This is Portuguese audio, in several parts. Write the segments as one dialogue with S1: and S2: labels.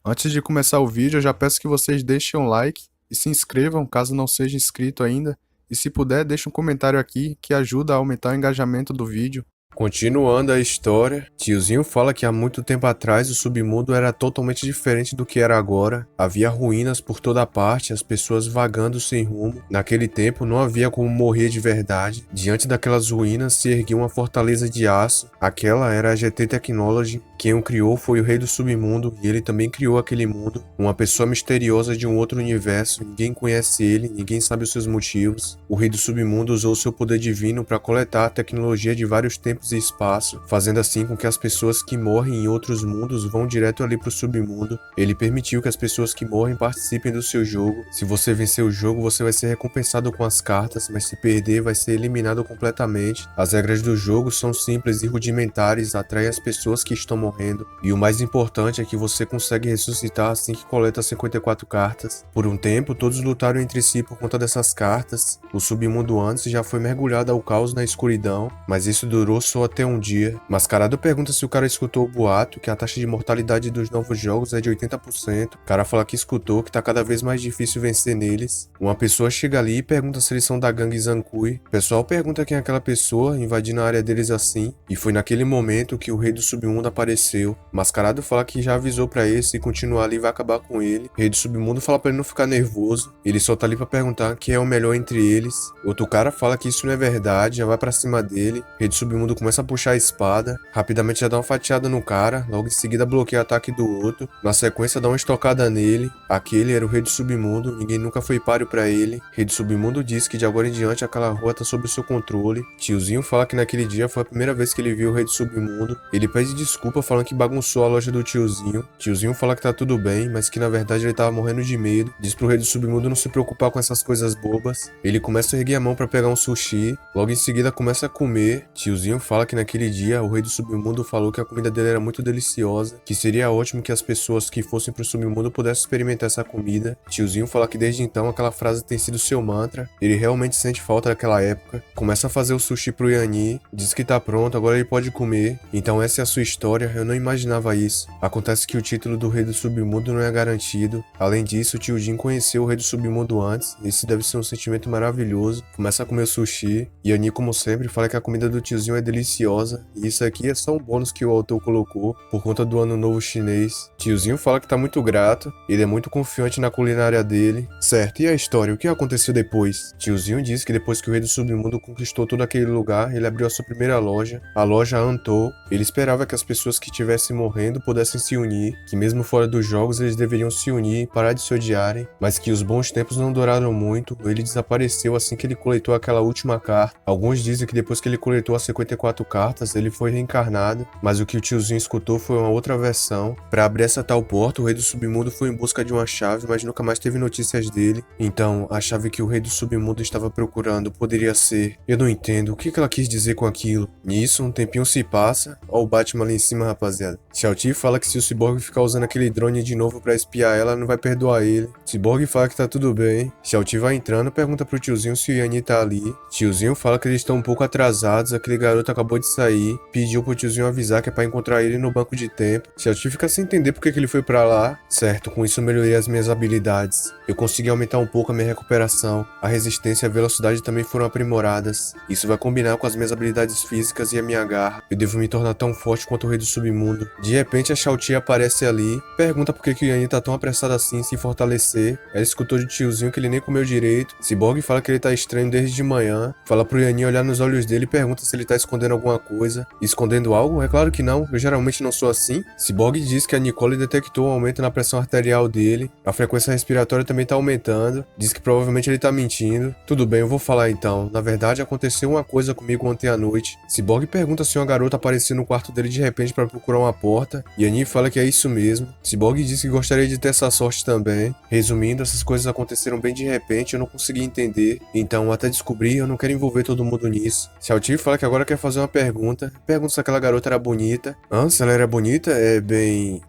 S1: Antes de começar o vídeo, eu já peço que vocês deixem um like e se inscrevam caso não seja inscrito ainda. E se puder, deixe um comentário aqui que ajuda a aumentar o engajamento do vídeo.
S2: Continuando a história, tiozinho fala que há muito tempo atrás o submundo era totalmente diferente do que era agora. Havia ruínas por toda parte, as pessoas vagando sem rumo. Naquele tempo não havia como morrer de verdade. Diante daquelas ruínas se erguia uma fortaleza de aço. Aquela era a GT Technology. Quem o criou foi o rei do submundo e ele também criou aquele mundo. Uma pessoa misteriosa de um outro universo. Ninguém conhece ele, ninguém sabe os seus motivos. O rei do submundo usou seu poder divino para coletar a tecnologia de vários tempos e espaço, fazendo assim com que as pessoas que morrem em outros mundos vão direto ali pro submundo. Ele permitiu que as pessoas que morrem participem do seu jogo. Se você vencer o jogo, você vai ser recompensado com as cartas, mas se perder, vai ser eliminado completamente. As regras do jogo são simples e rudimentares, atraem as pessoas que estão morrendo, e o mais importante é que você consegue ressuscitar assim que coleta 54 cartas. Por um tempo, todos lutaram entre si por conta dessas cartas. O submundo antes já foi mergulhado ao caos na escuridão, mas isso durou só até um dia. Mascarado pergunta se o cara escutou o boato que a taxa de mortalidade dos novos jogos é de 80%. O cara fala que escutou, que tá cada vez mais difícil vencer neles. Uma pessoa chega ali e pergunta se eles são da gangue Zankui. O pessoal pergunta quem é aquela pessoa, invadindo a área deles assim, e foi naquele momento que o rei do submundo apareceu. Mascarado fala que já avisou pra ele, se continuar ali vai acabar com ele. O rei do submundo fala pra ele não ficar nervoso, ele só tá ali pra perguntar quem é o melhor entre eles. Outro cara fala que isso não é verdade, já vai pra cima dele. O rei do submundo começa a puxar a espada, rapidamente já dá uma fatiada no cara, logo em seguida bloqueia o ataque do outro, na sequência dá uma estocada nele. Aquele era o rei do submundo, ninguém nunca foi páreo pra ele. O rei do submundo diz que de agora em diante aquela rua tá sob o seu controle. Tiozinho fala que naquele dia foi a primeira vez que ele viu o rei do submundo. Ele pede desculpa falando que bagunçou a loja do tiozinho. Tiozinho fala que tá tudo bem, mas que na verdade ele tava morrendo de medo. Diz pro rei do submundo não se preocupar com essas coisas bobas. Ele começa a erguer a mão pra pegar um sushi, logo em seguida começa a comer. Tiozinho fala que naquele dia o rei do submundo falou que a comida dele era muito deliciosa, que seria ótimo que as pessoas que fossem pro submundo pudessem experimentar essa comida. Tiozinho fala que desde então aquela frase tem sido seu mantra, ele realmente sente falta daquela época. Começa a fazer o sushi pro Yani, diz que tá pronto, agora ele pode comer. Então essa é a sua história, eu não imaginava isso. Acontece que o título do rei do submundo não é garantido. Além disso, o tio Jin conheceu o rei do submundo antes, esse deve ser um sentimento maravilhoso. Começa a comer o sushi, Yani, como sempre, fala que a comida do tiozinho é deliciosa, e isso aqui é só um bônus que o autor colocou por conta do ano novo chinês. Tiozinho fala que tá muito grato, ele é muito confiante na culinária dele. Certo, e a história? O que aconteceu depois? Tiozinho diz que depois que o rei do submundo conquistou todo aquele lugar, ele abriu a sua primeira loja, a loja Antou. Ele esperava que as pessoas que estivessem morrendo pudessem se unir, que mesmo fora dos jogos eles deveriam se unir e parar de se odiarem, mas que os bons tempos não duraram muito. Ele desapareceu assim que ele coletou aquela última carta. Alguns dizem que depois que ele coletou as 54 cartas, ele foi reencarnado, mas o que o tiozinho escutou foi uma outra versão. Para abrir essa tal porta, o rei do submundo foi em busca de uma chave, mas nunca mais teve notícias dele. Então, a chave que o rei do submundo estava procurando poderia ser... Eu não entendo, o que ela quis dizer com aquilo? Nisso, um tempinho se passa. Ó o Batman ali em cima, rapaziada. Xiao-Ti fala que se o Cyborg ficar usando aquele drone de novo pra espiar ela, não vai perdoar ele. Cyborg fala que tá tudo bem. Xiao-Ti vai entrando, pergunta pro tiozinho se o Yani tá ali. Tiozinho fala que eles estão um pouco atrasados, aquele garoto acabou de sair, pediu pro tiozinho avisar que é pra encontrar ele no banco de tempo. Xiao-Ti fica sem entender porque que ele foi pra lá. Certo, com isso eu melhorei as minhas habilidades. Eu consegui aumentar um pouco a minha recuperação. A resistência e a velocidade também foram aprimoradas. Isso vai combinar com as minhas habilidades físicas e a minha garra. Eu devo me tornar tão forte quanto o rei do submundo. De repente a Xiao-Ti aparece ali, pergunta por que o Yani tá tão apressado assim em se fortalecer. Ela escutou de tiozinho que ele nem comeu direito. Cyborg fala que ele tá estranho desde de manhã. Fala pro Yani olhar nos olhos dele e pergunta se ele tá escondendo alguma coisa. Escondendo algo? É claro que não, eu geralmente não sou assim. Cyborg diz que a Nicole detectou um aumento na pressão arterial dele. A frequência respiratória também tá aumentando. Diz que provavelmente ele tá mentindo. Tudo bem, eu vou falar então. Na verdade, aconteceu uma coisa comigo ontem à noite. Cyborg pergunta se uma garota apareceu no quarto dele de repente para procurar uma porta. Yani fala que é isso mesmo. Cyborg diz que gostaria de ter essa sorte também. Resumindo, essas coisas aconteceram bem de repente, eu não consegui entender. Então, até descobrir, eu não quero envolver todo mundo nisso. Xiao-Ti fala que agora quer fazer fazer uma pergunta. Pergunta se aquela garota era bonita. Se ela era bonita,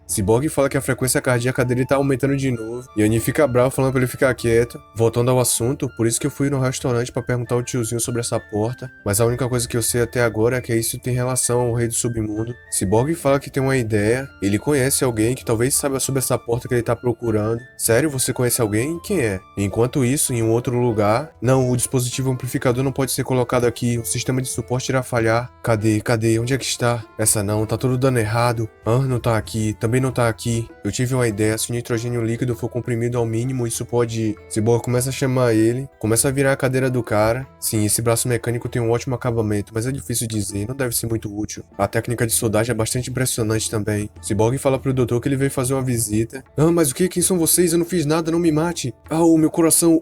S2: Cyborg fala que a frequência cardíaca dele tá aumentando de novo. E Annie fica bravo falando pra ele ficar quieto. Voltando ao assunto, por isso que eu fui no restaurante pra perguntar ao tiozinho sobre essa porta. Mas a única coisa que eu sei até agora é que isso tem relação ao rei do submundo. Cyborg fala que tem uma ideia. Ele conhece alguém que talvez saiba sobre essa porta que ele tá procurando. Sério, você conhece alguém? Quem é? Enquanto isso, em um outro lugar... Não, o dispositivo amplificador não pode ser colocado aqui. O sistema de suporte irá falhar. Cadê? Onde é que está? Essa não, tá tudo dando errado. Não tá aqui. Também não tá aqui. Eu tive uma ideia. Se o nitrogênio líquido for comprimido ao mínimo, isso pode... Cyborg começa a chamar ele. Começa a virar a cadeira do cara. Sim, esse braço mecânico tem um ótimo acabamento, mas é difícil dizer. Não deve ser muito útil. A técnica de soldagem é bastante impressionante também. Cyborg fala pro doutor que ele veio fazer uma visita. Mas o que? Quem são vocês? Eu não fiz nada, não me mate. O meu coração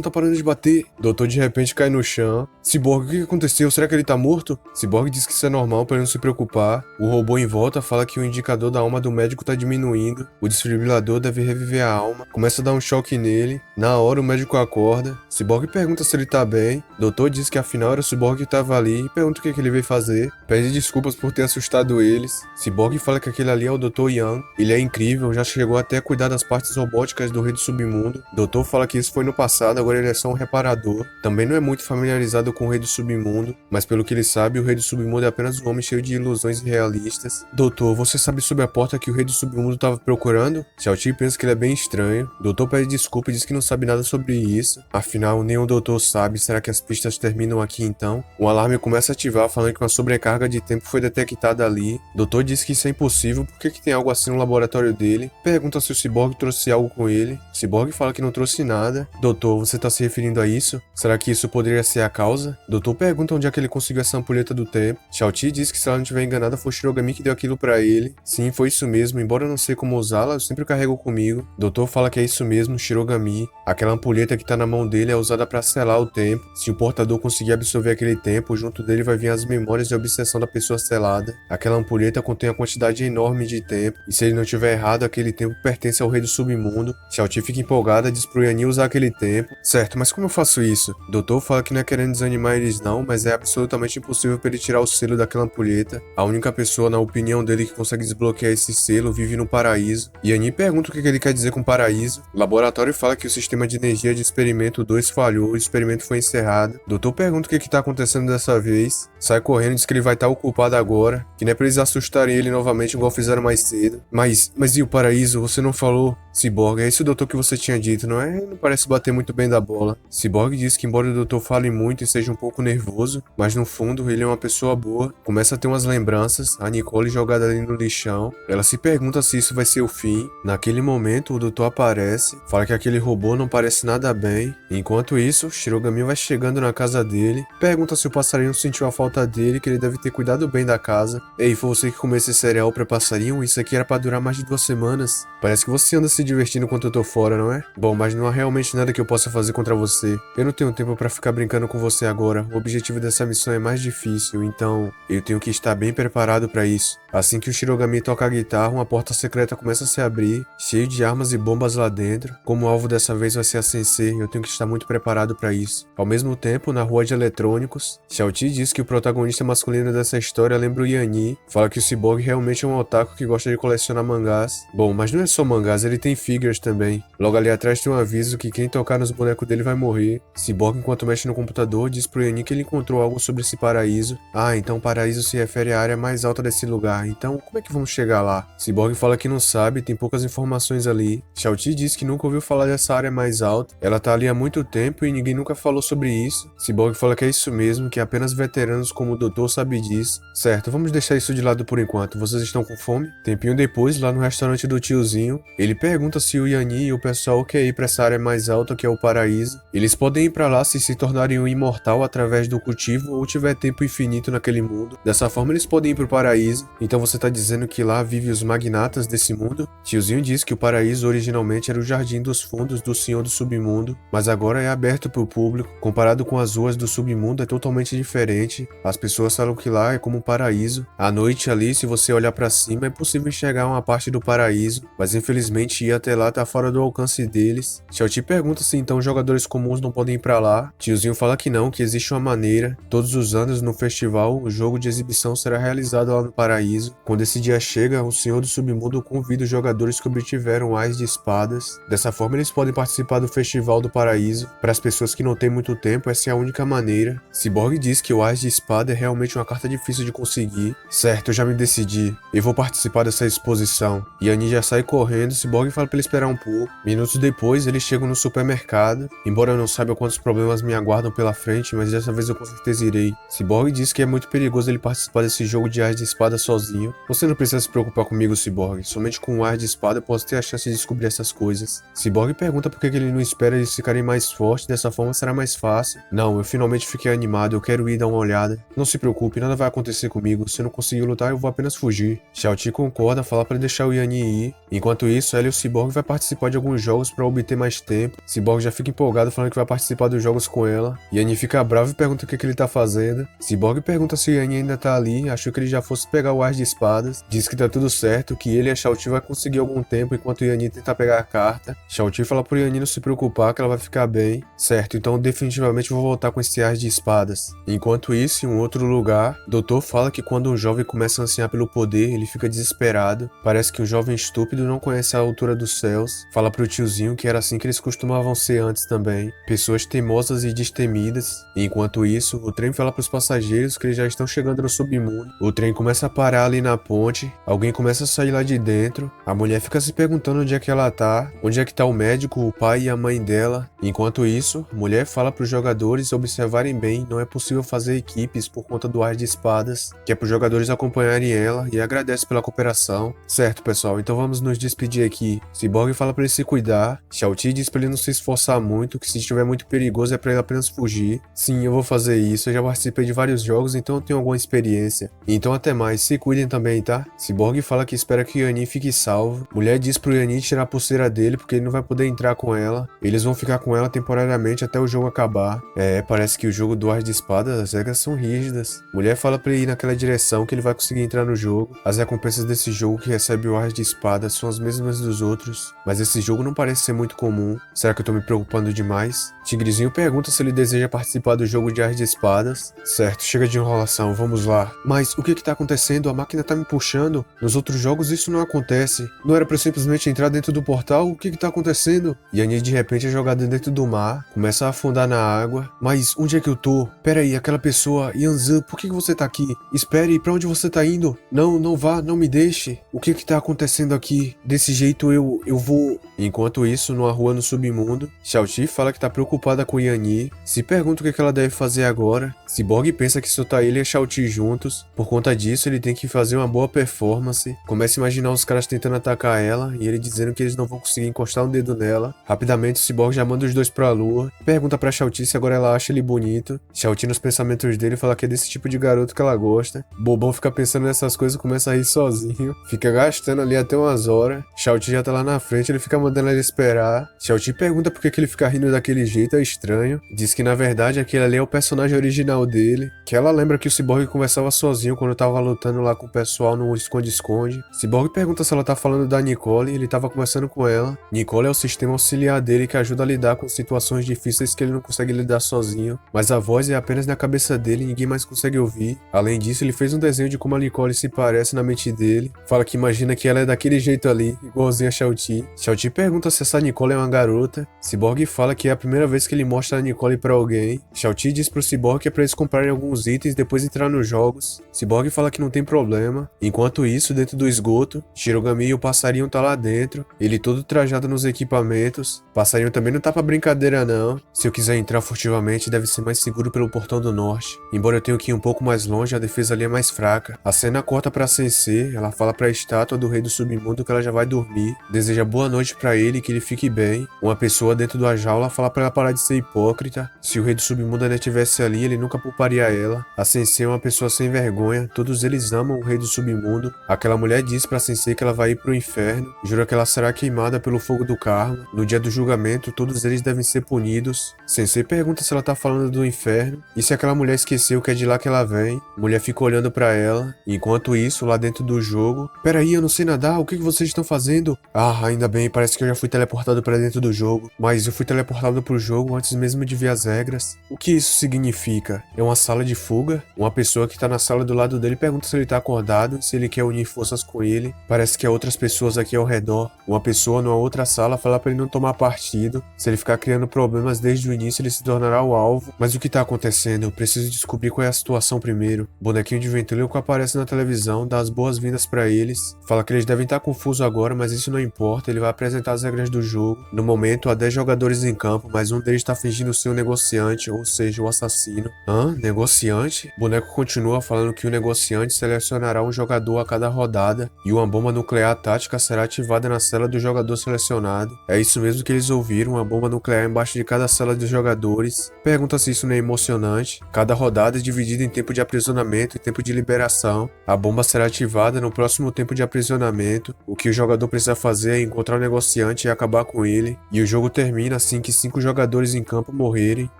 S2: tá parando de bater. Doutor de repente cai no chão. Cyborg, o que aconteceu? Será que ele tá morto? Cyborg diz que isso é normal pra ele não se preocupar. O robô em volta fala que o indicador da alma do médico tá diminuindo. O desfibrilador deve reviver a alma. Começa a dar um choque nele. Na hora o médico acorda. Cyborg pergunta se ele tá bem. Doutor diz que afinal era o Cyborg que tava ali e pergunta o que ele veio fazer. Pede desculpas por ter assustado eles. Cyborg fala que aquele ali é o Dr. Young. Ele é incrível, já chegou até a cuidar das partes robóticas do rei do submundo. Doutor fala que isso foi no passado, agora ele é só um reparador. Também não é muito familiarizado com o rei do submundo, mas pelo que ele sabe, o rei do submundo é apenas um homem cheio de ilusões irrealistas. Doutor, você sabe sobre a porta que o rei do submundo estava procurando? Xiao-Ti pensa que ele é bem estranho. Doutor pede desculpa e diz que não sabe nada sobre isso. Afinal, nem o doutor sabe. Será que as pistas terminam aqui então? Um alarme começa a ativar, falando que uma sobrecarga de tempo foi detectada ali. Doutor diz que isso é impossível, por que tem algo assim no laboratório dele? Pergunta se o Cyborg trouxe algo com ele. Cyborg fala que não trouxe nada. Doutor, você tá se referindo a isso? Será que isso poderia ser a causa? Doutor pergunta onde é que ele conseguiu essa ampulheta do tempo. Xiao-Ti diz que se ela não estiver enganada foi Shirogami que deu aquilo pra ele. Sim, foi isso mesmo, embora eu não sei como usá-la, eu sempre carrego comigo. Doutor fala que é isso mesmo, Shirogami. Aquela ampulheta que tá na mão dele é usada pra selar o tempo. Se o portador conseguir absorver aquele tempo, junto dele vai vir as memórias e a obsessão da pessoa selada. Aquela ampulheta contém uma quantidade enorme de tempo, e se ele não tiver errado, aquele tempo pertence ao rei do submundo. Xiao-Ti fica empolgada, diz pro Yanni usar aquele tempo. Certo, mas como eu faço isso? Doutor fala que não é querendo desanimar eles não, mas é absolutamente impossível pra ele tirar o selo daquela ampulheta. A única pessoa, na opinião dele, que consegue desbloquear esse selo vive no paraíso. Yanni pergunta o que ele quer dizer com paraíso. O laboratório fala que o sistema de energia de experimento 2 falhou, o experimento foi encerrado. Doutor pergunta o que tá acontecendo dessa vez. Sai correndo e diz que ele vai estar ocupado agora, que não é pra eles assustarem ele novamente igual fizeram mais cedo. Mas e o paraíso? Você não falou? Cyborg, é esse o doutor que você tinha dito, não é? Não parece bater muito bem da bola. Cyborg diz que embora o doutor fale muito e seja um pouco nervoso, mas no fundo ele é uma pessoa boa. Começa a ter umas lembranças, a Nicole jogada ali no lixão. Ela se pergunta se isso vai ser o fim. Naquele momento o doutor aparece, fala que aquele robô não parece nada bem. Enquanto isso, Shirogami vai chegando na casa dele, pergunta se o passarinho sentiu a falta dele, que ele deve ter cuidado bem da casa. Ei, foi você que comeu esse cereal pra passarinho? Isso aqui era pra durar mais de 2 semanas. Parece que você anda se divertindo enquanto eu tô fora, não é? Bom, mas não há realmente nada que eu possa fazer contra você. Eu não tenho tempo pra ficar brincando com você agora. O objetivo dessa missão é mais difícil, então eu tenho que estar bem preparado pra isso. Assim que o Shirogami toca a guitarra, uma porta secreta começa a se abrir, cheio de armas e bombas lá dentro. Como o alvo dessa vez vai ser a Sensei, eu tenho que estar muito preparado pra isso. Ao mesmo tempo, na rua de eletrônicos, Xiao-Ti diz que o protagonista masculino dessa história lembra o Yanni. Fala que o Cyborg realmente é um otaku que gosta de colecionar mangás. Bom, mas não é só mangás, ele tem figures também. Logo ali atrás tem um aviso que quem tocar nos bonecos dele vai morrer. Cyborg, enquanto mexe no computador, diz pro Yanni que ele encontrou algo sobre esse paraíso. Então o paraíso se refere à área mais alta desse lugar. Então como é que vamos chegar lá? Cyborg fala que não sabe, tem poucas informações ali. Xiao-Ti diz que nunca ouviu falar dessa área mais alta. Ela tá ali há muito tempo e ninguém nunca falou sobre isso. Cyborg fala que é isso mesmo, que apenas veteranos como o doutor sabe disso. Certo, vamos deixar isso de lado por enquanto. Vocês estão com fome? Tempinho depois, lá no restaurante do tiozinho, ele pergunta se o Yanni e o pessoal quer ir pra essa área mais alta que é o paraíso. Eles podem ir pra lá se tornarem um imortal através do cultivo ou tiver tempo infinito naquele mundo. Dessa forma eles podem ir pro paraíso. Então você tá dizendo que lá vivem os magnatas desse mundo? Tiozinho diz que o paraíso originalmente era o jardim dos fundos do Senhor do Submundo, mas agora é aberto pro público. Comparado com as ruas do submundo é totalmente diferente. As pessoas falam que lá é como um paraíso. À noite ali, se você olhar pra cima, é possível enxergar uma parte do paraíso, mas infelizmente ir até lá tá fora do alcance deles. Xiao-Ti pergunta se então jogadores comuns não podem ir pra lá. Tiozinho fala que não, que existe uma maneira. Todos os anos, no festival, o jogo de exibição será realizado lá no paraíso. Quando esse dia chega, o Senhor do Submundo convida os jogadores que obtiveram ás de espadas. Dessa forma, eles podem participar do festival do paraíso. Para as pessoas que não têm muito tempo, essa é a única maneira. Cyborg diz que o ás de espada é realmente uma carta difícil de conseguir. Certo, eu já me decidi. Eu vou participar dessa exposição. Yanni já sai correndo, Cyborg fala para ele esperar um pouco. Minutos depois, eles chegam no supermercado. Embora eu não saiba quantos problemas me aguardam pela frente, mas dessa vez eu com certeza irei. Cyborg diz que é muito perigoso ele participar desse jogo de ás de espada sozinho. Você não precisa se preocupar comigo, Cyborg. Somente com um ás de espada eu posso ter a chance de descobrir essas coisas. Cyborg pergunta por que ele não espera eles ficarem mais fortes, dessa forma será mais fácil. Não, eu finalmente fiquei animado, eu quero ir dar uma olhada. Não se preocupe, nada vai acontecer comigo. Se eu não conseguir lutar, eu vou apenas fugir. Xiao-Ti concorda, fala para deixar o Yanni ir. Enquanto isso, ela e o Cyborg vai participar de alguns jogos para obter mais tempo. Cyborg já fica empolgado falando que vai participar dos jogos com ela. Yanni fica bravo e pergunta o que ele tá fazendo. Cyborg pergunta se o Yanni ainda tá ali, achou que ele já fosse pegar o ás de espadas. Diz que tá tudo certo, que ele e a Xiao-Ti vai conseguir algum tempo enquanto o Yanni tenta pegar a carta. Xiao-Ti fala pro Yanni não se preocupar que ela vai ficar bem. Certo, então definitivamente vou voltar com esse ás de espadas. Enquanto isso, em um outro lugar, o doutor fala que quando um jovem começa a ansiar pelo poder, ele fica desesperado. Parece que um jovem estúpido não conhece a altura dos céus. Fala pro tiozinho que era assim que eles costumavam ser antes também. Pessoas teimosas e destemidas. Enquanto isso, o trem fala pros passageiros que eles já estão chegando no submundo. O trem começa a parar ali na ponte. Alguém começa a sair lá de dentro. A mulher fica se perguntando onde é que ela tá. Onde é que tá o médico, o pai e a mãe dela. Enquanto isso, a mulher fala pros jogadores observarem bem. Não é possível fazer equipes por conta do ás de espadas. Que é pros jogadores acompanharem ela. E agradece pela cooperação. Certo, pessoal, então vamos nos despedir aqui. Cyborg fala pra ele se cuidar. Xiao-Ti diz pra ele não se esforçar muito, que se estiver muito perigoso é pra ele apenas fugir. Sim, eu vou fazer isso, eu já participei de vários jogos, então eu tenho alguma experiência. Então até mais, se cuidem também, tá? Cyborg fala que espera que o Yanni fique salvo. Mulher diz pro Yanni tirar a pulseira dele, porque ele não vai poder entrar com ela. Eles vão ficar com ela temporariamente até o jogo acabar. Parece que o jogo do ás de espada, as regras são rígidas. Mulher fala pra ele ir naquela direção que ele vai conseguir entrar no jogo. As recompensas desse jogo que recebe o ás de espada são as mesmas dos outros, mas esse jogo não parece ser muito comum. Será que eu tô me preocupando demais? Tigrezinho pergunta se ele deseja participar do jogo de ás de espadas. Certo, chega de enrolação, vamos lá. Mas o que tá acontecendo? A máquina tá me puxando. Nos outros jogos isso não acontece. Não era pra eu simplesmente entrar dentro do portal? O que tá acontecendo? Yanni de repente é jogada dentro do mar, começa a afundar na água. Mas onde é que eu tô? Pera aí, aquela pessoa, Yanzi, por que você tá aqui? Espere, pra onde você tá indo? Não vá, não me deixe. O que tá acontecendo aqui? Desse jeito eu vou... Enquanto isso, numa rua no submundo, Xiao-Ti fala que tá preocupada com Yanni, se pergunta o que ela deve fazer agora. Cyborg pensa que só tá ele e a Xiao-Ti juntos. Por conta disso, ele tem que fazer uma boa performance. Começa a imaginar os caras tentando atacar ela e ele dizendo que eles não vão conseguir encostar um dedo nela. Rapidamente, o Cyborg já manda os dois pra lua. Pergunta pra Xiao-Ti se agora ela acha ele bonito. Xiao-Ti, nos pensamentos dele, fala que é desse tipo de garoto que ela gosta. Bobão fica pensando nessas coisas e começa a rir sozinho. Fica gastando ali até umas horas. Xiao-Ti já tá lá na frente, ele fica mandando ela esperar. Xiao-Ti pergunta por que ele fica rindo daquele jeito, é estranho. Diz que na verdade aquele ali é o personagem original dele. Que ela lembra que o Cyborg conversava sozinho quando tava lutando lá com o pessoal no esconde-esconde. Cyborg pergunta se ela tá falando da Nicole e ele tava conversando com ela. Nicole é o sistema auxiliar dele que ajuda a lidar com situações difíceis que ele não consegue lidar sozinho. Mas a voz é apenas na cabeça dele e ninguém mais consegue ouvir. Além disso, ele fez um desenho de como a Nicole se parece na mente dele. Fala que imagina que ela é daquele jeito ali, igualzinha a Xiao-Ti. Xiao-Ti pergunta se essa Nicole é uma garota. Cyborg fala que é a primeira vez que ele mostra a Nicole pra alguém. Xiao-Ti diz pro Cyborg que é pra eles comprarem alguns itens e depois entrar nos jogos. Cyborg fala que não tem problema. Enquanto isso, dentro do esgoto, Shirogami e o passarinho tá lá dentro. Ele todo trajado nos equipamentos. Passarinho também não tá pra brincadeira não. Se eu quiser entrar furtivamente, deve ser mais seguro pelo portão do norte. Embora eu tenha que ir um pouco mais longe, a defesa ali é mais fraca. A cena corta pra Sensei, ela fala pra estátua do rei do submundo que ela já vai dormir. Deseja boa noite pra ele e que ele fique bem. Uma pessoa dentro da jaula fala pra ela parar de ser hipócrita. Se o rei do submundo ainda estivesse ali, ele nunca pouparia ela. A Sensei é uma pessoa sem vergonha, todos eles amam o rei do submundo. Aquela mulher diz pra Sensei que ela vai ir pro inferno, jura que ela será queimada pelo fogo do karma. No dia do julgamento, todos eles devem ser punidos. Sensei pergunta se ela tá falando do inferno e se aquela mulher esqueceu que é de lá que ela vem. A mulher fica olhando pra ela. Enquanto isso, lá dentro do jogo... Peraí, eu não sei nadar, o que vocês estão fazendo? Ah, ainda bem, parece que eu já fui teleportado pra dentro do jogo. Mas eu fui teleportado pro jogo antes mesmo de ver as regras. O que isso significa? É uma sala de de fuga. Uma pessoa que tá na sala do lado dele pergunta se ele tá acordado e se ele quer unir forças com ele. Parece que há outras pessoas aqui ao redor. Uma pessoa numa outra sala fala pra ele não tomar partido. Se ele ficar criando problemas desde o início, ele se tornará o alvo. Mas o que tá acontecendo? Eu preciso descobrir qual é a situação primeiro. O bonequinho de ventríloco aparece na televisão, dá as boas-vindas pra eles. Fala que eles devem estar confusos agora, mas isso não importa. Ele vai apresentar as regras do jogo. No momento, há 10 jogadores em campo, mas um deles tá fingindo ser um negociante, ou seja, o assassino. Hã? Negociante? O boneco continua falando que o negociante selecionará um jogador a cada rodada e uma bomba nuclear tática será ativada na cela do jogador selecionado. É isso mesmo que eles ouviram, uma bomba nuclear embaixo de cada cela dos jogadores. Pergunta se isso não é emocionante. Cada rodada é dividida em tempo de aprisionamento e tempo de liberação. A bomba será ativada no próximo tempo de aprisionamento. O que o jogador precisa fazer é encontrar o negociante e acabar com ele. E o jogo termina assim que 5 jogadores em campo morrerem.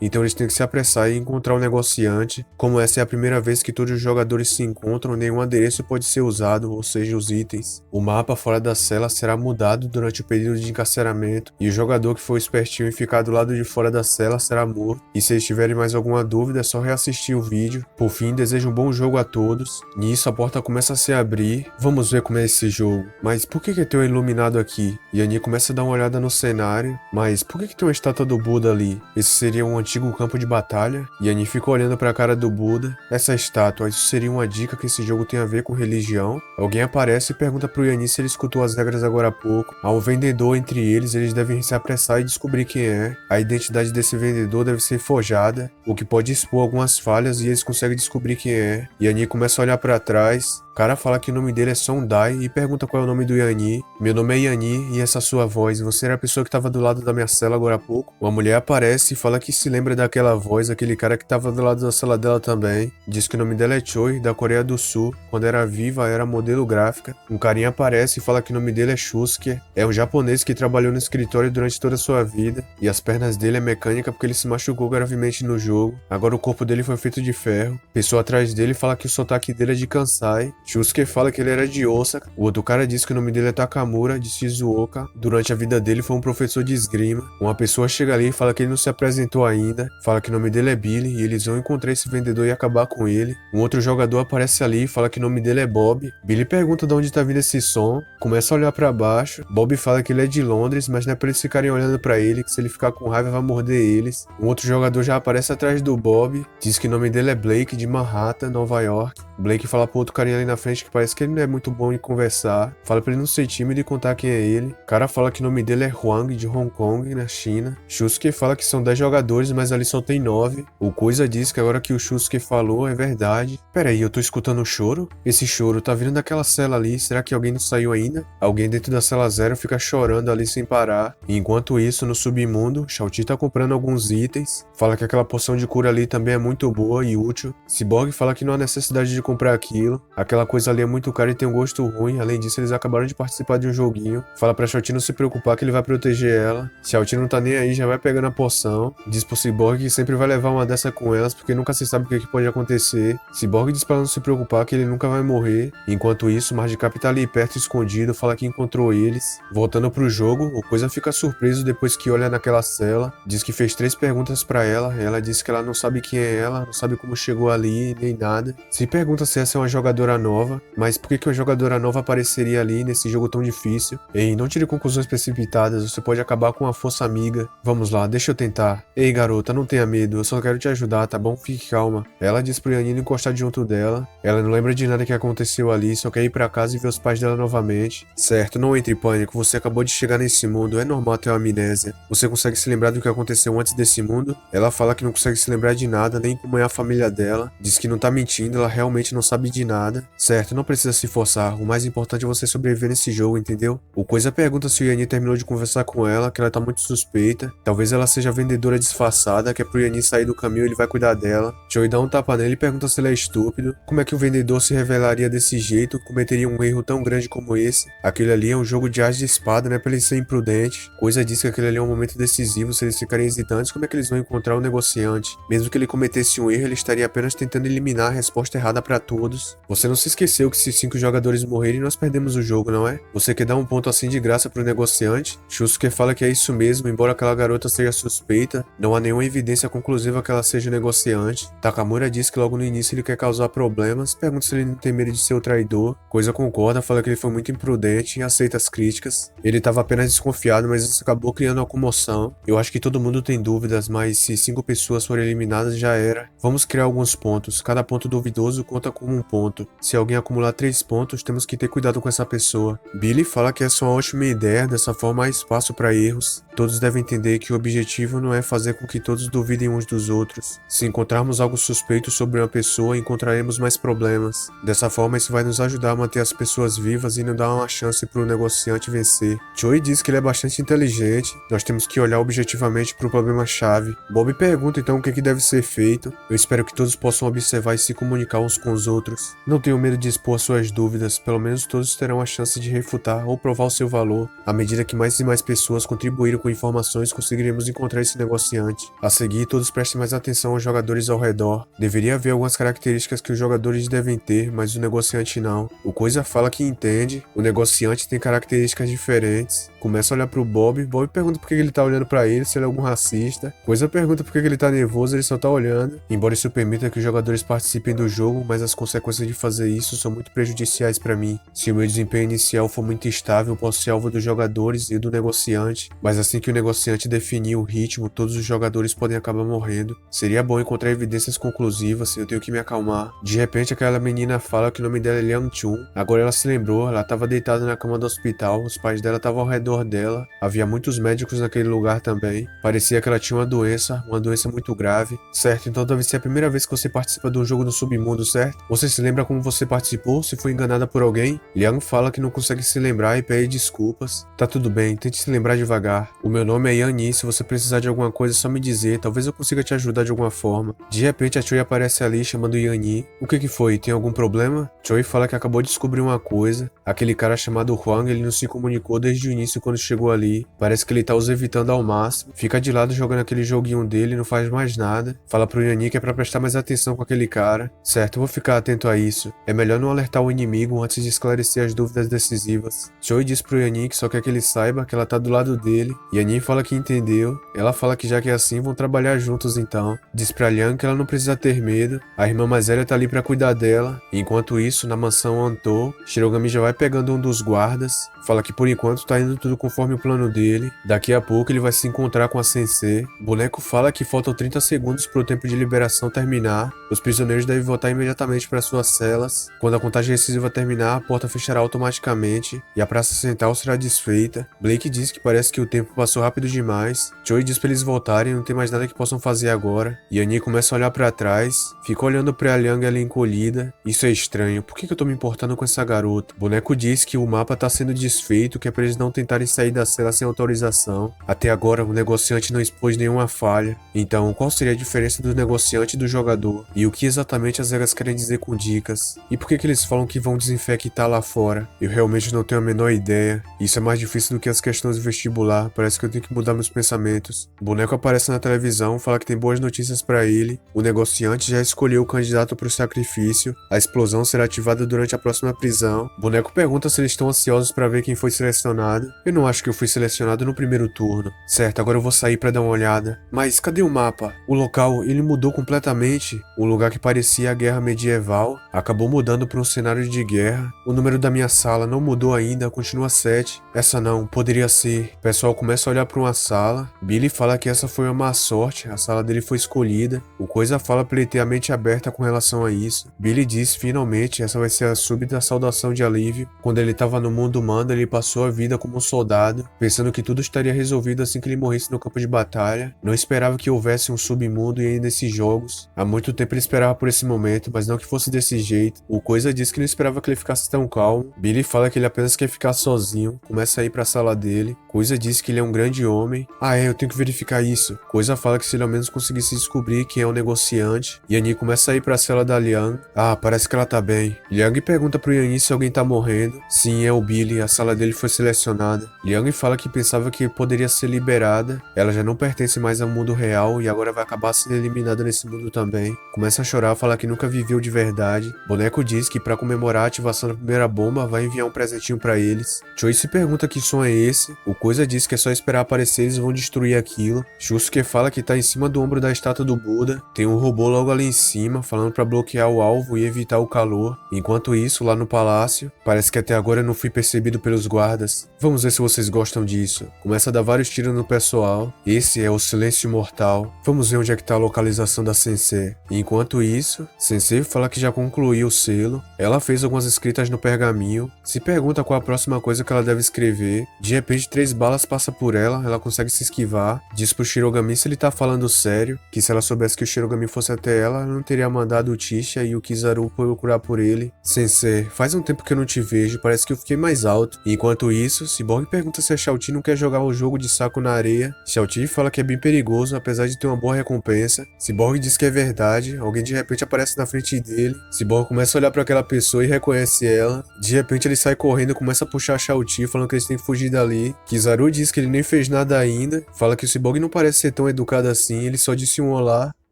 S2: Então eles têm que se apressar e encontrar o negociante. Como essa é a primeira vez que todos os jogadores se encontram, nenhum adereço pode ser usado, ou seja, os itens. O mapa fora da cela será mudado durante o período de encarceramento. E o jogador que for espertinho e ficar do lado de fora da cela será morto. E se eles tiverem mais alguma dúvida, é só reassistir o vídeo. Por fim, desejo um bom jogo a todos. Nisso, a porta começa a se abrir. Vamos ver como é esse jogo. Mas por que tem um iluminado aqui? Yanni começa a dar uma olhada no cenário. Mas por que tem uma estátua do Buda ali? Esse seria um antigo campo de batalha? Yanni fica olhando para a cara do Buda. Essa estátua, isso seria uma dica que esse jogo tem a ver com religião? Alguém aparece e pergunta pro Yanni se ele escutou as regras agora há pouco. Há um vendedor entre eles, eles devem se apressar e descobrir quem é. A identidade desse vendedor deve ser forjada, o que pode expor algumas falhas e eles conseguem descobrir quem é. Yanni começa a olhar para trás. O cara fala que o nome dele é Sondai e pergunta qual é o nome do Yanni. Meu nome é Yanni e essa sua voz, você era a pessoa que estava do lado da minha cela agora há pouco? Uma mulher aparece e fala que se lembra daquela voz, aquele cara que estava do lado da cela dela também. Diz que o nome dela é Choi, da Coreia do Sul. Quando era viva, era modelo gráfica. Um carinha aparece e fala que o nome dele é Shusuke. É um japonês que trabalhou no escritório durante toda a sua vida. E as pernas dele é mecânica porque ele se machucou gravemente no jogo. Agora o corpo dele foi feito de ferro. Pessoa atrás dele fala que o sotaque dele é de Kansai. Shusuke fala que ele era de Osaka. O outro cara diz que o nome dele é Takamura, de Shizuoka. Durante a vida dele foi um professor de esgrima. Uma pessoa chega ali e fala que ele não se apresentou ainda. Fala que o nome dele é Billy e eles vão encontrar esse vendedor e acabar com ele. Um outro jogador aparece ali e fala que o nome dele é Bob. Billy pergunta de onde tá vindo esse som. Começa a olhar pra baixo. Bob fala que ele é de Londres, mas não é pra eles ficarem olhando pra ele, que se ele ficar com raiva vai morder eles. Um outro jogador já aparece atrás do Bob. Diz que o nome dele é Blake, de Manhattan, Nova York. Blake fala pro outro carinha ali na frente que parece que ele não é muito bom em conversar. Fala pra ele não ser tímido e contar quem é ele. O cara fala que o nome dele é Huang, de Hong Kong, na China. Shusuke fala que são 10 jogadores, mas ali só tem 9. O Coisa diz que agora que o Shusuke falou é verdade. Pera aí, eu tô escutando um choro? Esse choro tá vindo daquela cela ali. Será que alguém não saiu ainda? Alguém dentro da cela 0 fica chorando ali sem parar. E enquanto isso, no submundo, Shao-Ti tá comprando alguns itens. Fala que aquela poção de cura ali também é muito boa e útil. Cyborg fala que não há necessidade de comprar aquilo. Aquela coisa ali é muito cara e tem um gosto ruim. Além disso, eles acabaram de participar de um joguinho. Fala pra Shao-Ti não se preocupar que ele vai proteger ela. Shao-Ti não tá nem aí, já vai pegando a poção. Diz pro Cyborg que sempre vai levar uma dessa com elas, porque nunca se sabe o que pode acontecer. Cyborg diz pra ela não se preocupar que ele nunca vai morrer. Enquanto isso, Margicap tá ali perto, escondido, fala que encontrou eles. Voltando pro jogo, o Coisa fica surpreso depois que olha naquela cela. Diz que fez 3 perguntas pra ela. Ela diz que ela não sabe quem é ela, não sabe como chegou ali, nem nada. Se pergunta se essa é uma jogadora nova, mas por que uma jogadora nova apareceria ali nesse jogo tão difícil? Ei, não tire conclusões precipitadas, você pode acabar com uma força amiga. Vamos lá, deixa eu tentar. Ei, garota, não tenha medo, eu só quero te ajudar, tá bom? Fique calma. Ela diz pro Yanni encostar junto dela. Ela não lembra de nada que aconteceu ali, só quer ir pra casa e ver os pais dela novamente. Certo, não entre em pânico, você acabou de chegar nesse mundo, é normal ter uma amnésia. Você consegue se lembrar do que aconteceu antes desse mundo? Ela fala que não consegue se lembrar de nada, nem como é a família dela. Diz que não tá mentindo, ela realmente não sabe de nada. Certo, não precisa se forçar, o mais importante é você sobreviver nesse jogo, entendeu? O Coisa pergunta se o Yanni terminou de conversar com ela, que ela tá muito suspeita. Talvez ela seja vendedora disfarçada, que é pro Yanni sair do caminho e ele vai cuidar dela. Choi dá um tapa nele e pergunta se ele é estúpido. Como é que o vendedor se revelaria desse jeito, cometeria um erro tão grande como esse? Aquele ali é um jogo de arte de espada, não é pra ele ser imprudente. Coisa diz que aquele ali é um momento decisivo, se eles ficarem hesitantes, como é que eles vão encontrar o negociante? Mesmo que ele cometesse um erro, ele estaria apenas tentando eliminar a resposta errada pra todos. Você não se esqueceu que se 5 jogadores morrerem, nós perdemos o jogo, não é? Você quer dar um ponto assim de graça pro negociante? Shusuke fala que é isso mesmo, embora aquela garota seja suspeita, não há nenhuma evidência conclusiva que ela seja negociante. Takamura diz que logo no início ele quer causar problemas, pergunta se ele não tem medo de ser o traidor. Coisa concorda, fala que ele foi muito imprudente e aceita as críticas. Ele estava apenas desconfiado, mas isso acabou criando uma comoção. Eu acho que todo mundo tem dúvidas, mas se 5 pessoas forem eliminadas já era. Vamos criar alguns pontos, cada ponto duvidoso conta como um ponto. Se alguém acumular 3 pontos, temos que ter cuidado com essa pessoa. Billy fala que essa é uma ótima ideia, dessa forma há espaço para erros. Todos devem entender que o objetivo não é fazer com que todos duvidem uns dos outros. Se encontrarmos algo suspeito sobre uma pessoa, encontraremos mais problemas. Dessa forma, isso vai nos ajudar a manter as pessoas vivas e não dar uma chance para o negociante vencer. Joey diz que ele é bastante inteligente, nós temos que olhar objetivamente para o problema-chave. Bob pergunta então o que deve ser feito. Eu espero que todos possam observar e se comunicar uns com os outros. Não tenho medo de expor suas dúvidas, pelo menos todos terão a chance de refutar ou provar o seu valor. À medida que mais e mais pessoas contribuíram com informações, conseguiremos encontrar esse negociante. A seguir, todos prestem mais atenção aos jogadores ao redor. Deveria haver algumas características que os jogadores devem ter, mas o negociante não. O Coisa fala que entende, o negociante tem características diferentes. Começa a olhar pro Bob pergunta por que ele tá olhando pra ele, se ele é algum racista. Coisa pergunta por que ele tá nervoso, ele só tá olhando. Embora isso permita que os jogadores participem do jogo, mas as consequências de fazer isso são muito prejudiciais pra mim. Se o meu desempenho inicial for muito instável, posso ser alvo dos jogadores e do negociante, mas assim que o negociante definir o ritmo, todos os jogadores podem acabar morrendo. Seria bom encontrar evidências conclusivas, eu tenho que me acalmar. De repente aquela menina fala que o nome dela é Liang Chun. Agora ela se lembrou, ela estava deitada na cama do hospital, os pais dela estavam ao redor dela, havia muitos médicos naquele lugar também. Parecia que ela tinha uma doença muito grave. Certo, então deve ser a primeira vez que você participa de um jogo no submundo, certo? Você se lembra como você participou, se foi enganada por alguém? Liang fala que não consegue se lembrar e pede desculpas. Tá tudo bem, tente se lembrar devagar. O meu nome é Yan Yi, se você precisar de alguma coisa é só me dizer, talvez eu consiga te ajudar de alguma forma. De repente a Choi aparece ali chamando Yan Yi. O que foi? Tem algum problema? Choi fala que acabou de descobrir uma coisa. Aquele cara chamado Huang, ele não se comunicou desde o início quando chegou ali. Parece que ele tá os evitando ao máximo. Fica de lado jogando aquele joguinho dele, não faz mais nada. Fala pro Yan Yi que é pra prestar mais atenção com aquele cara. Certo, eu vou ficar atento a isso. É melhor não alertar o inimigo antes de esclarecer as dúvidas decisivas. Choi diz pro Yan Yi que só quer que ele saiba que ela tá do lado dele. Yan Yi fala que entendeu. Ela fala que já que é assim, vão trabalhar juntos então. Diz pra Liang que ela não precisa ter medo. A irmã mais velha tá ali pra cuidar dela. Enquanto isso, na mansão Antou, Shirogami já vai pegando um dos guardas. Fala que por enquanto tá indo tudo conforme o plano dele. Daqui a pouco ele vai se encontrar com a Sensei. O boneco fala que faltam 30 segundos pro tempo de liberação terminar. Os prisioneiros devem voltar imediatamente para suas celas. Quando a contagem decisiva terminar, a porta fechará automaticamente e a praça central será desfeita. Blake diz que parece que o tempo passou rápido demais. Choi diz pra eles voltarem, não tem mais nada que possam fazer agora. Yan Yi começa a olhar pra trás, fica olhando pra Liang ali encolhida. Isso é estranho, por que eu tô me importando com essa garota? O boneco diz que o mapa tá sendo desfeito, que é pra eles não tentarem sair da cela sem autorização. Até agora, o negociante não expôs nenhuma falha. Então, qual seria a diferença do negociante e do jogador? E o que exatamente as regras querem dizer com dicas? E por que eles falam que vão desinfectar lá fora? Eu realmente não tenho a menor ideia. Isso é mais difícil do que as questões do vestibular, parece que eu tenho que mudar meus pensamentos. O boneco aparece na televisão, fala que tem boas notícias pra ele. O negociante já escolheu o candidato pro sacrifício. A explosão será ativada durante a próxima prisão. O boneco pergunta se eles estão ansiosos pra ver quem foi selecionado. Eu não acho que eu fui selecionado no primeiro turno. Certo, agora eu vou sair pra dar uma olhada. Mas cadê o mapa? O local, ele mudou completamente. Um lugar que parecia a guerra medieval acabou mudando para um cenário de guerra. O número da minha sala não mudou ainda, continua 7. Essa não, poderia ser. O pessoal começa a olhar para uma sala. Billy fala que essa foi uma má sorte, a sala dele foi escolhida. O Coisa fala pra ele ter a mente aberta com relação a isso. Billy diz, finalmente, essa vai ser a súbita saudação de alívio. Quando ele estava no mundo humano, ele passou a vida como um soldado, pensando que tudo estaria resolvido assim que ele morresse no campo de batalha. Não esperava que houvesse um submundo e ainda esses jogos. Há muito tempo ele esperava por esse momento, mas não que fosse desse jeito. O Coisa diz que não esperava que ele ficasse tão calmo. Billy fala que ele apenas quer ficar sozinho, começa a ir pra sala dele. Coisa diz que ele é um grande homem. Eu tenho que verificar isso. Coisa fala que se ele ao menos conseguisse descobrir quem é o negociante. Yan Yi começa a ir pra cela da Liang. Parece que ela tá bem. Liang pergunta pro Yan Yi se alguém tá morrendo. Sim, é o Billy, a sala dele foi selecionada. Liang fala que pensava que poderia ser liberada. Ela já não pertence mais ao mundo real e agora vai acabar sendo eliminada nesse mundo também. Começa a chorar, fala que nunca viveu de verdade. Boneco diz que pra comemorar a ativação da primeira bomba, vai enviar um presentinho pra eles. Choi se pergunta que som é esse. O Coisa diz que é só esperar aparecer, eles vão destruir aquilo. Shusuke fala que tá em cima do ombro da estátua do Buda. Tem tem um robô logo ali em cima, falando pra bloquear o alvo e evitar o calor. Enquanto isso, lá no palácio, parece que até agora eu não fui percebido pelos guardas. Vamos ver se vocês gostam disso. Começa a dar vários tiros no pessoal. Esse é o Silêncio Mortal. Vamos ver onde é que tá a localização da Sensei. Enquanto isso, Sensei fala que já concluiu o selo. Ela fez algumas escritas no pergaminho. Se pergunta qual a próxima coisa que ela deve escrever. De repente, 3 balas passa por ela consegue se esquivar. Diz pro Shirogami se ele tá falando sério, que se ela soubesse que o Shirogami fosse até ela não teria mandado o Tisha e o Kizaru procurar por ele. Sensei, faz um tempo que eu não te vejo, parece que eu fiquei mais alto. Enquanto isso, Cyborg pergunta se a Shao-Ti não quer jogar o jogo de saco na areia. Shao-Ti fala que é bem perigoso, apesar de ter uma boa recompensa. Cyborg diz que é verdade, alguém de repente aparece na frente dele. Cyborg começa a olhar para aquela pessoa e reconhece ela. De repente ele sai correndo e começa a puxar a Shao-Ti, falando que eles têm que fugir dali. Kizaru diz que ele nem fez nada ainda, fala que o Cyborg não parece ser tão educado assim, ele só disse um olá.